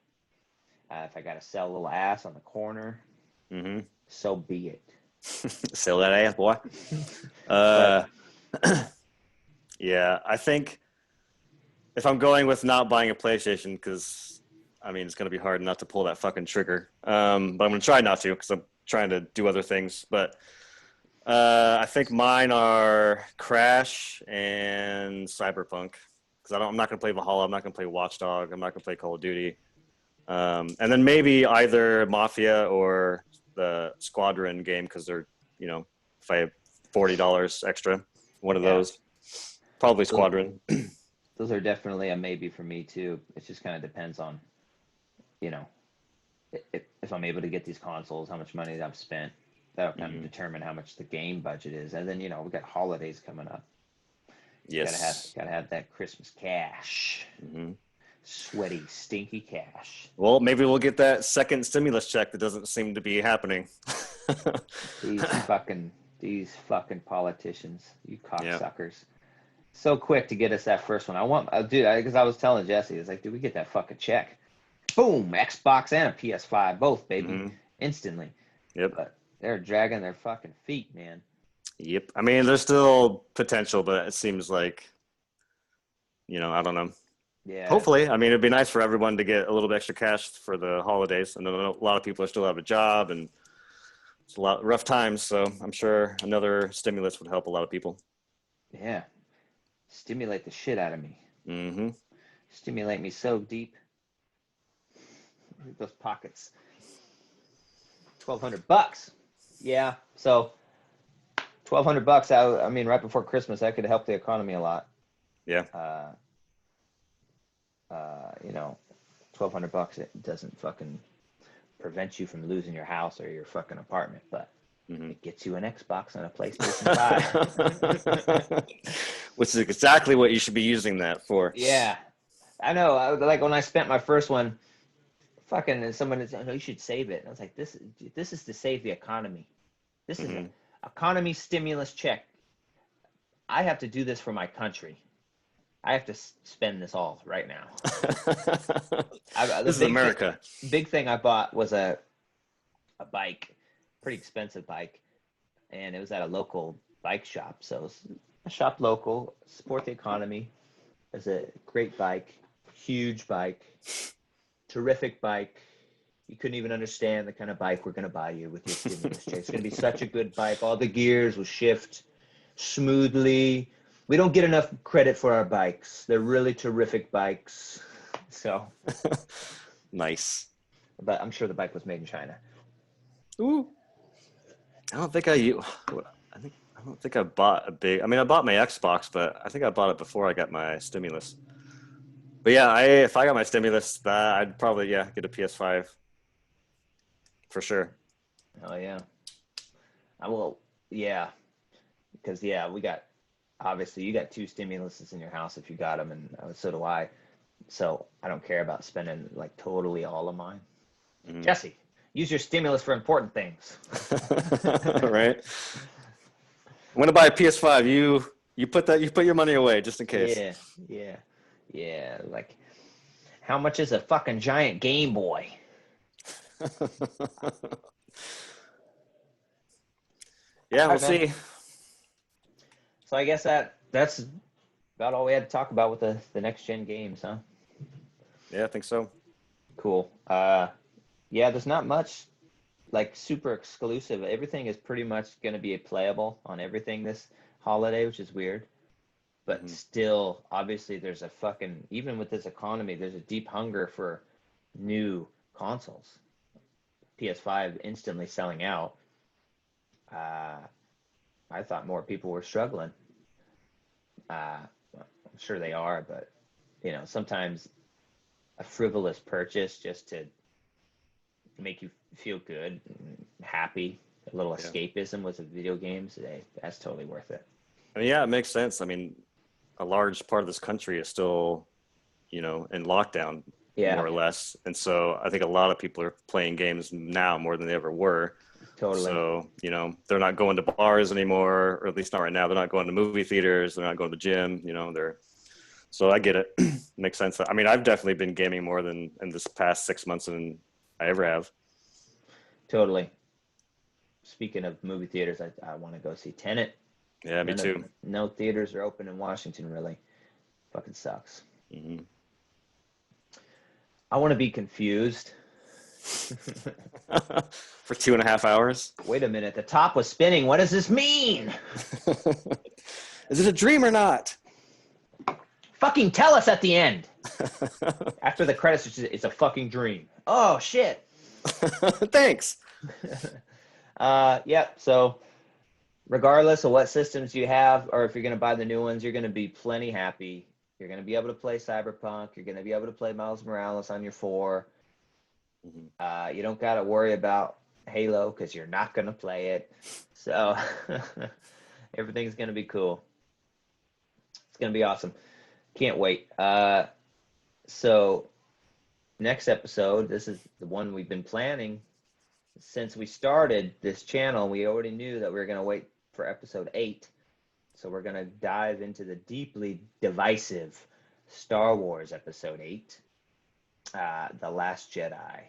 If I got to sell a little ass on the corner, Hmm. so be it. Sell that ass, boy. But Uh, yeah, I think if I'm going with not buying a PlayStation, because I mean it's gonna be hard not to pull that fucking trigger. But I'm gonna try not to because I'm trying to do other things. But I think mine are Crash and Cyberpunk because I'm not gonna play Valhalla. I'm not gonna play Watchdog. I'm not gonna play Call of Duty. And then maybe either Mafia or the Squadron game because they're, if I have $40 extra, one of yeah, those. Probably those, Squadron. those are definitely a maybe for me too. It just kind of depends on, you know, if I'm able to get these consoles, how much money I've spent. That'll kind of Hmm. determine how much the game budget is. And then, we got holidays coming up. Yes. Gotta have that Christmas cash. Hmm. Sweaty, stinky cash. Well, maybe we'll get that second stimulus check that doesn't seem to be happening. These fucking these fucking politicians, you Yeah. cocksuckers. So quick to get us that first one. Dude, because I was telling Jesse, it's like, dude, we get that fucking check. Boom, Xbox and a PS5, both, baby, Hmm. instantly. Yep. But they're dragging their fucking feet, man. Yep. I mean, there's still potential, but it seems like, I don't know. Yeah, Hopefully, I mean, it'd be nice for everyone to get a little bit extra cash for the holidays. I know a lot of people are still out of a job and it's a lot rough times. So I'm sure another stimulus would help a lot of people. yeah. Stimulate the shit out of me. Hmm. Stimulate me so deep. Those pockets. $1,200. Yeah. So $1,200. I mean, right before Christmas, that could help the economy a lot. Yeah. Uh, 1,200 bucks. It doesn't fucking prevent you from losing your house or your fucking apartment, but Hmm. it gets you an Xbox and a PlayStation 5. Which is exactly what you should be using that for. Yeah, I know. Like when I spent my first one, fucking someone said, "No, you should save it." And I was like, "This is to save the economy. This is a Hmm. economy stimulus check. I have to do this for my country. I have to spend this all right now." The This is America. big thing I bought was a bike, pretty expensive bike, and it was at a local bike shop. So it's a shop local, support the economy. It's a great bike, huge bike, terrific bike. You couldn't even understand the kind of bike we're going to buy you with your stimulus check. It's going to be such a good bike. All the gears will shift smoothly. We don't get enough credit for our bikes. They're really terrific bikes. So, Nice. but I'm sure the bike was made in China. Ooh. I don't think I don't think I bought a big. I mean, I bought my Xbox, but I think I bought it before I got my stimulus. But yeah, if I got my stimulus, I'd probably get a PS5 for sure. Oh yeah. I will. Yeah, because we got obviously you got two stimuluses in your house if you got them, and so do I. So I don't care about spending like totally all of mine. Hmm. Jesse, use your stimulus for important things. Right. I'm gonna buy a PS5. You put your money away just in case. Yeah, yeah, yeah. Like, how much is a fucking giant Game Boy? Yeah, All we'll right, man. see. So I guess that's about all we had to talk about with the next gen games, huh? Yeah, I think so. Cool. Yeah, there's not much like super exclusive. Everything is pretty much going to be playable on everything this holiday, which is weird. But Hmm. still, obviously, there's a fucking even with this economy, there's a deep hunger for new consoles. PS5 instantly selling out. Uh, I thought more people were struggling. I'm sure they are, but sometimes a frivolous purchase just to make you feel good and happy, a little escapism with the video games, that's totally worth it. I mean, yeah, it makes sense. I mean, a large part of this country is still, in lockdown, more or less. And so I think a lot of people are playing games now more than they ever were. Totally. So, they're not going to bars anymore, or at least not right now. They're not going to movie theaters. They're not going to the gym, so I get it. Makes sense. I mean, I've definitely been gaming more than in this past 6 months than I ever have. Totally. Speaking of movie theaters, I want to go see Tenet. Yeah, me too. No theaters are open in Washington, really. Fucking sucks. Mm-hmm. I want to be confused. For 2.5 hours? Wait a minute. The top was spinning. What does this mean? Is it a dream or not? Fucking tell us at the end. After the credits, it's a fucking dream. Oh, shit. Thanks. Yeah, so regardless of what systems you have, or if you're going to buy the new ones, you're going to be plenty happy. You're going to be able to play Cyberpunk. You're going to be able to play Miles Morales on your 4. Mm-hmm. You don't got to worry about Halo because you're not going to play it. So everything's going to be cool. It's going to be awesome. Can't wait. So next episode, this is the one we've been planning since we started this channel. We already knew that we were going to wait for episode 8. So we're going to dive into the deeply divisive Star Wars episode 8, The Last Jedi.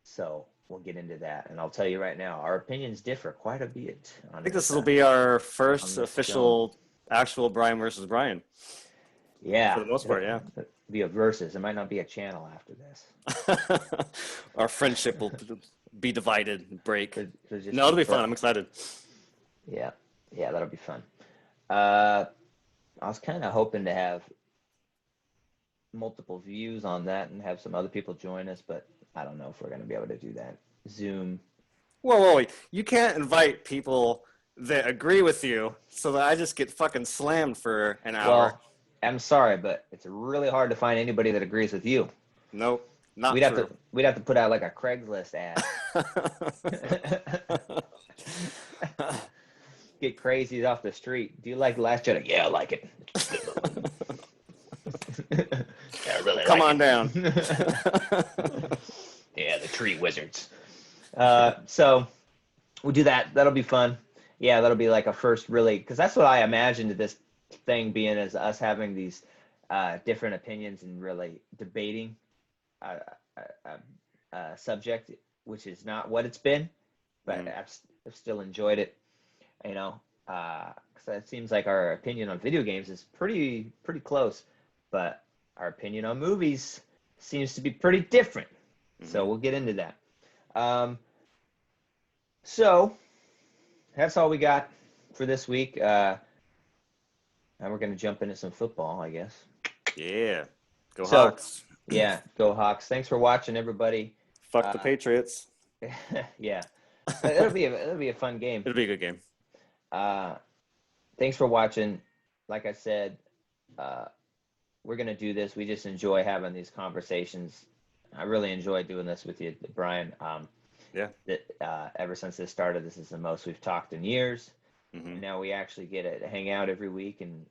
So we'll get into that. And I'll tell you right now, our opinions differ quite a bit. I think this will be our first official, actual Bryan versus Bryan. Yeah. For the most part, yeah. It'll be a versus. It might not be a channel after this. Our friendship will be divided and break. No, it'll be fun. I'm excited. Yeah. Yeah, that'll be fun. I was kind of hoping to have multiple views on that and have some other people join us, but I don't know if we're going to be able to do that. Zoom. Whoa. You can't invite people that agree with you so that I just get fucking slammed for an hour. Well, I'm sorry, but it's really hard to find anybody that agrees with you. Nope, not we'd true. We'd have to put out like a Craigslist ad. Get crazies off the street. Do you like The Last Jedi? Yeah, I like it. Yeah, I really Come like on it. down. Yeah, the tree wizards. So we'll do that. That'll be fun. Yeah, that'll be like a first really, because that's what I imagined this thing being, is us having these different opinions and really debating a subject, which is not what it's been, but I've still enjoyed it. Because it seems like our opinion on video games is pretty close, but our opinion on movies seems to be pretty different. Mm-hmm. So we'll get into that. So that's all we got for this week. Now we're going to jump into some football, I guess. Yeah. Go Hawks. Yeah, go Hawks. Thanks for watching, everybody. Fuck the Patriots. Yeah. It'll be a fun game. It'll be a good game. Thanks for watching. Like I said, we're going to do this. We just enjoy having these conversations. I really enjoy doing this with you, Bryan. Yeah. Ever since this started, this is the most we've talked in years. Mm-hmm. And now we actually get to hang out every week and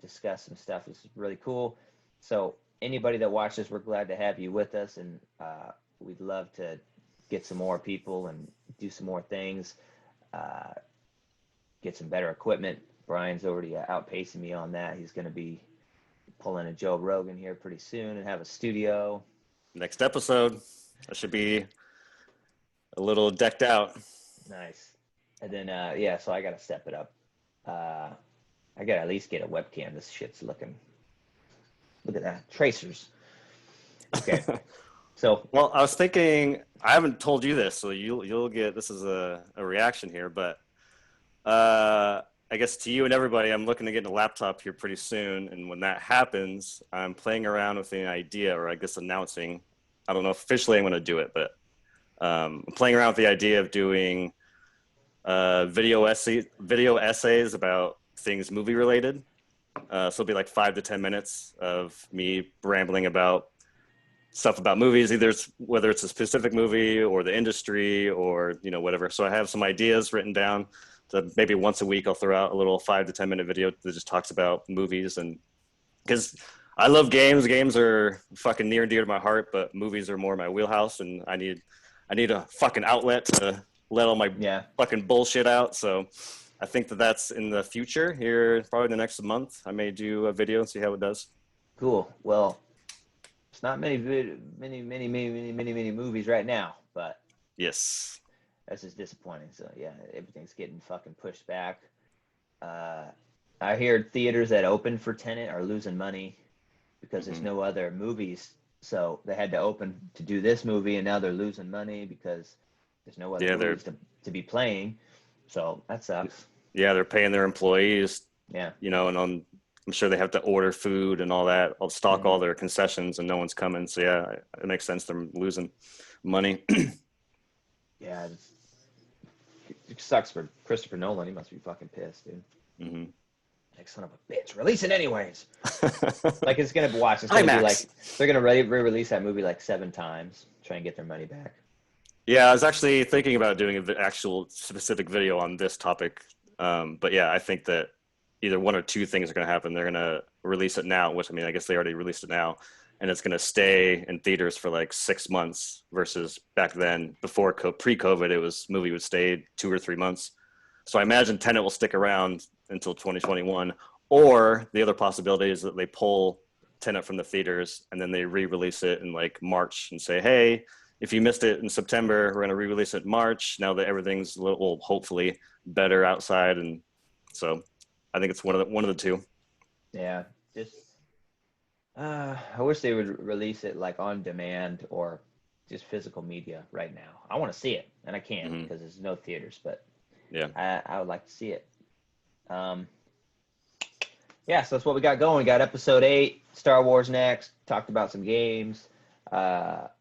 discuss some stuff. This is really cool. So anybody that watches, we're glad to have you with us. And we'd love to get some more people and do some more things. Get some better equipment. Bryan's already outpacing me on that. He's going to be pulling a Joe Rogan here pretty soon and have a studio. Next episode, I should be a little decked out. Nice. And then, so I got to step it up. I got to at least get a webcam. This shit's look at that. Tracers. Okay. So, well, I was thinking, I haven't told you this, so you'll get, this is a reaction here, but I guess to you and everybody, I'm looking to get a laptop here pretty soon. And when that happens, I'm playing around with an idea, or I guess announcing, I don't know if officially I'm going to do it, but I'm playing around with the idea of doing video essays about things movie related. So it'll be like 5 to 10 minutes of me rambling about stuff about movies, whether it's a specific movie or the industry or, whatever. So I have some ideas written down that maybe once a week I'll throw out a little 5 to 10 minute video that just talks about movies. And because I love games. Games are fucking near and dear to my heart, but movies are more my wheelhouse, and I need a fucking outlet to let all my fucking bullshit out. So I think that's in the future here, probably the next month. I may do a video and see how it does. Cool. Well, it's not many movies right now, but yes, that's just disappointing. So yeah, everything's getting fucking pushed back. I hear theaters that open for Tenet are losing money because there's no other movies. So they had to open to do this movie, and now they're losing money because there's no other movies to be playing. So that sucks. Yeah, they're paying their employees. Yeah. And I'm sure they have to order food and all that. I'll stock all their concessions, and no one's coming. So yeah, it makes sense. They're losing money. Yeah, it sucks for Christopher Nolan. He must be fucking pissed, dude. Mm-hmm. Like, son of a bitch, release it anyways. Like, it's gonna be like they're gonna re-release that movie like 7 times, try and get their money back. Yeah, I was actually thinking about doing an actual specific video on this topic. But yeah, I think that either one or two things are going to happen. They're going to release it now, which, I mean, I guess they already released it now, and it's going to stay in theaters for like 6 months versus back then, before pre-COVID, movie would stay 2 or 3 months. So I imagine Tenet will stick around until 2021, or the other possibility is that they pull Tenet from the theaters and then they re-release it in like March and say, hey, if you missed it in September, we're going to re-release it in March now that everything's a little, hopefully, better outside. And so I think it's one of the two. Yeah, just I wish they would release it like on demand or just physical media right now. I want to see it, and I can't because there's no theaters, but yeah, I would like to see it. Yeah, so that's what we got going. We got episode 8, Star Wars next. Talked about some games,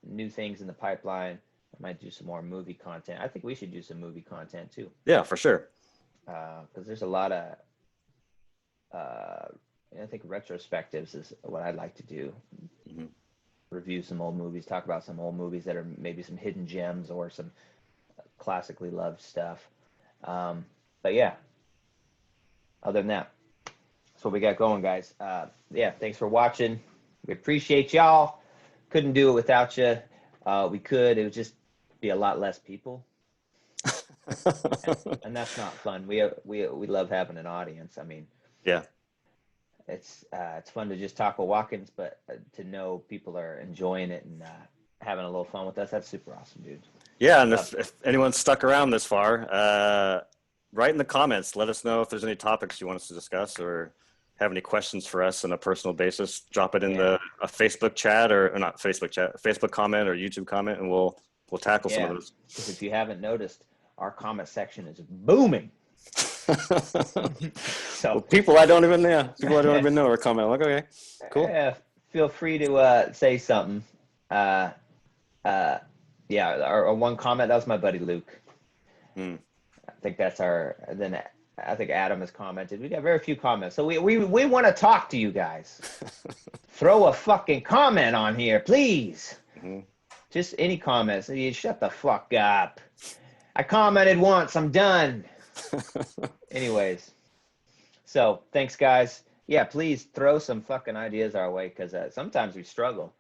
new things in the pipeline. I might do some more movie content. I think we should do some movie content too. Yeah, for sure. Because there's a lot of, I think retrospectives is what I'd like to do. Review some old movies, talk about some old movies that are maybe some hidden gems or some classically loved stuff. But yeah, other than that, that's what we got going, guys. Yeah, thanks for watching. We appreciate y'all. Couldn't do it without you. We could. It would just be a lot less people. and that's not fun. We love having an audience. I mean, yeah, it's fun to just talk with Watkins, but to know people are enjoying it and having a little fun with us, that's super awesome, dude. Yeah, and if anyone's stuck around this far, write in the comments. Let us know if there's any topics you want us to discuss or have any questions for us on a personal basis. Drop it in a Facebook chat or not Facebook chat, Facebook comment or YouTube comment, and we'll tackle some of those. Because if you haven't noticed, our comment section is booming. So well, people I don't even know are commenting. Like, okay, cool. Yeah, feel free to say something. Our one comment, that was my buddy Luke. I think that's then I think Adam has commented. We got very few comments. So we want to talk to you guys. Throw a fucking comment on here, please. Just any comments. You shut the fuck up. I commented once. I'm done. Anyways. So thanks, guys. Yeah, please throw some fucking ideas our way, because sometimes we struggle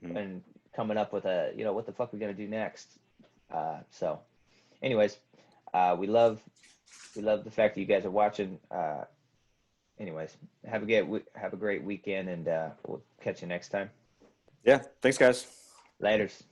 and coming up with what the fuck we're going to do next. So anyways, we love the fact that you guys are watching. Anyways, have a great weekend, and we'll catch you next time. Yeah, thanks, guys. Laters.